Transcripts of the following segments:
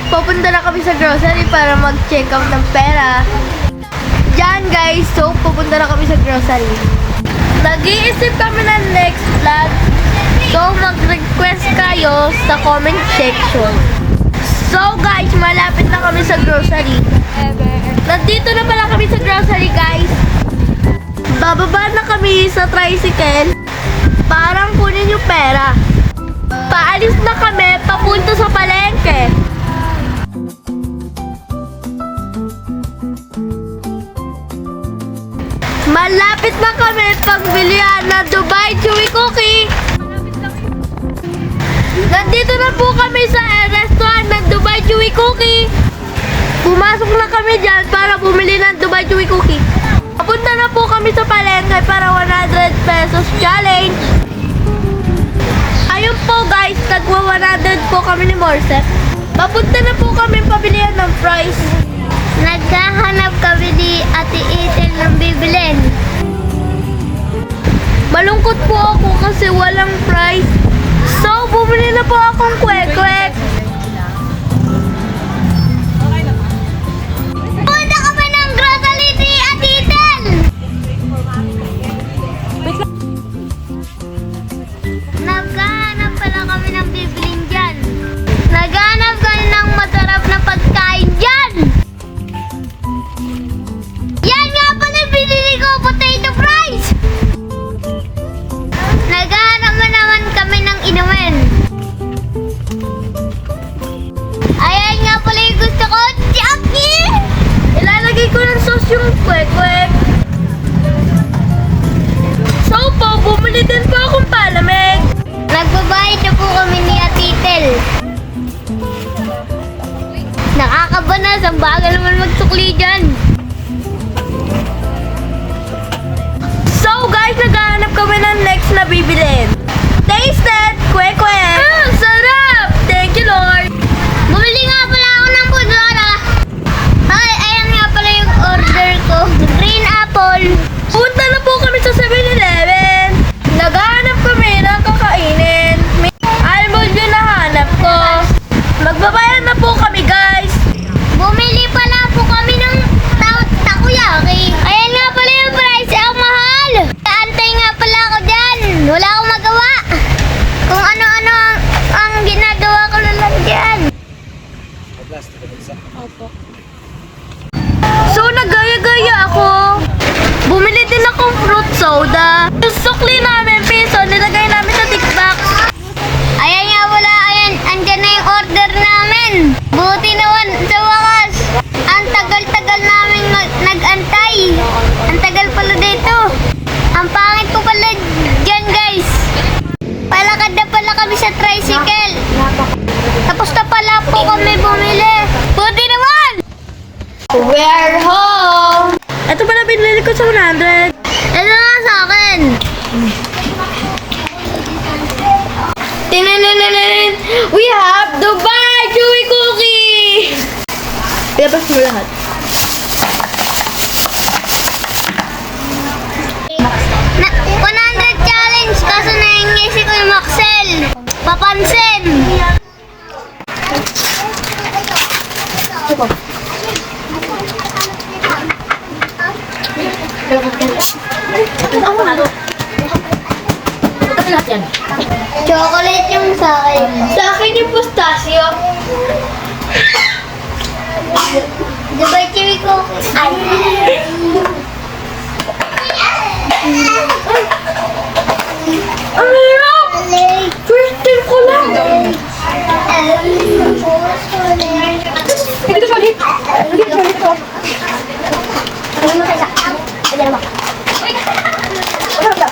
pupunta na kami sa grocery para mag-check out ng pera. Diyan guys, so pupunta na kami sa grocery. Nag-iisip kami ng next vlog. So mag-request kayo sa comment section. So guys, malapit na kami sa grocery. Nandito na pala kami sa grocery guys. Bababa na kami sa tricycle. Parang kunin yung pera. Paalis na kami papunta sa palengke. Malapit na kami pagbilihan na Dubai Chewy Cookie. Nandito na po kami sa restaurant ng Dubai Chewy Cookie. Pumasok na kami dyan para bumili ng Dubai Chewy Cookie. Papunta na po kami sa palengke para 100 pesos challenge. Ayun po guys, nagwa 100 po kami ni Morse. Papunta na po kami pabilihan ng fries. Naghahanap kami ni Ate Ethel ng bibilin. Malungkot po ako kasi walang fries. So, bumili na po akong kwek-kwek. Punta kami ng grocery ni Ate Ethel. Naghahanap pala kami ng bibilin dyan. Naghahanap kami ng masarap na pagkain dyan. Yan nga pala binili ko, potato fries. Naghahanap naman kami ng inumin. Ayan nga pala yung gusto ko, Chucky! Ilalagay ko ng sauce yung kwek-kwek. So po, bumili din po akong palamig. Nagbabayad na po kami ni Ate Ethel. Nakakabanas, ang bagal naman magsukli dyan. So guys, naghahanap kami ng next na bibilin. Tasted! Kwek-kwek! Sarap! Thank you Lord! Bumili nga pala ako ng pudora. Ay, ayan nga pala yung order ko. Green apple. Punta na po kami sa 7-Eleven. Naghahanap kami ng kakainin. May almond yung nahanap ko. Magbabayad na po kami guys. Bumili pala po kami ng takoyaki. Ayan nga pala yung price. Ang mahal. Antay nga pala ako dyan. Wala akong magawa. Kung ano-ano ang ginagawa ko na lang dyan. So nagaya-gaya ako. Bumili din akong fruit soda. Yung sukli namin, piso, nilagay namin sa tickbox. Ayan nga wala, ayan, andyan na yung order namin. Buti naman sa wakas. Ang tagal-tagal namin nag-antay. Ang tagal pala dito. Ang pangit ko pala dyan guys. Palakad na pala kami sa tricycle. Tapos na pala po kami bumili. Buti naman! We're home! Ito pala binili ko sa 100. Ito nga sa akin. Tinanananan! We have Dubai Chewy Cookie! Ilabas mo lahat. Na 100 challenge kaso nahingi si Kuya Maxel. Papansin! Chocolate yung sa akin. Sa akin yung pistachio. Dubai Chewy Cookie. Ay! Ang hirap! First time ko lang! Dito sa ulit! Dito sa ulit ko! Ano mo tayo sa? Ano naman? Ano naman?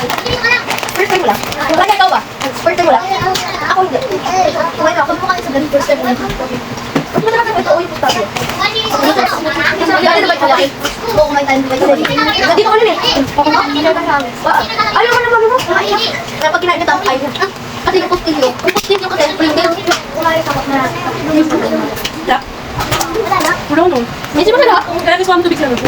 First time mo lang? Wala ikaw ba? First time mo lang? Ako hindi. Wala ako. Kung sa ganun, first time mo lang. Huwag mo naman ito. Uy, pusta ko. Ano na ba ito? Oo, may time. Dito ko lang eh. Ayaw mo naman mo. Kapag kinain kita, ayaw. Kasi yung postilyo. Yung postilyo kasi, wala yung sakot na. Wala na? Wala na. Medyo masala. Kaya gusto kami tubig sa loob.